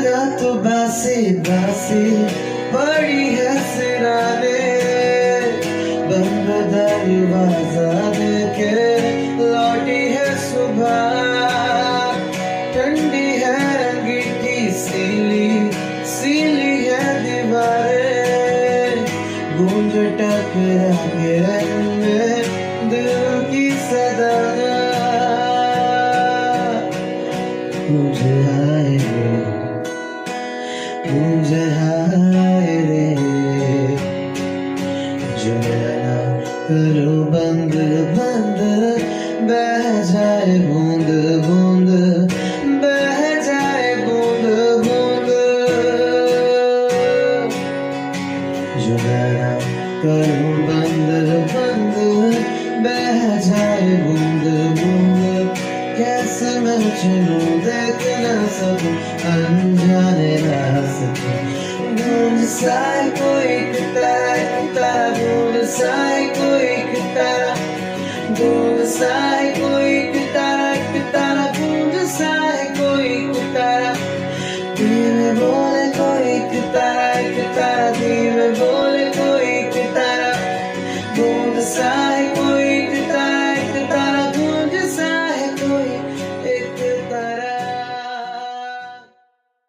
लगा तो बासी बासी पड़ी है सिराने, बंद दरवाजा देके लौटी है सुबह, ठंडी है अंगीठी सीली सीली है दीवारें, गूंज टकरा के में दिल की सदा मुझे हाय रे, मुझे हाय रे, जो मेरा करो बंद बंद बह जाए बूंद बूंद, बह जाए बूंद बूंद, जो मेरा करो बंद बंद बह जाए बूंद बूंद, कैसे मैं चलूं देख न सकूं अनजाने रास्ते, गूंज साए कोई कितारा गूंज साए कोई कितारा, गूंज साए कोई कितारा गूंज साए कोई कितारा, धीमे बोले कोई कितारा धीमे बोले कोई कितारा, गूंज साए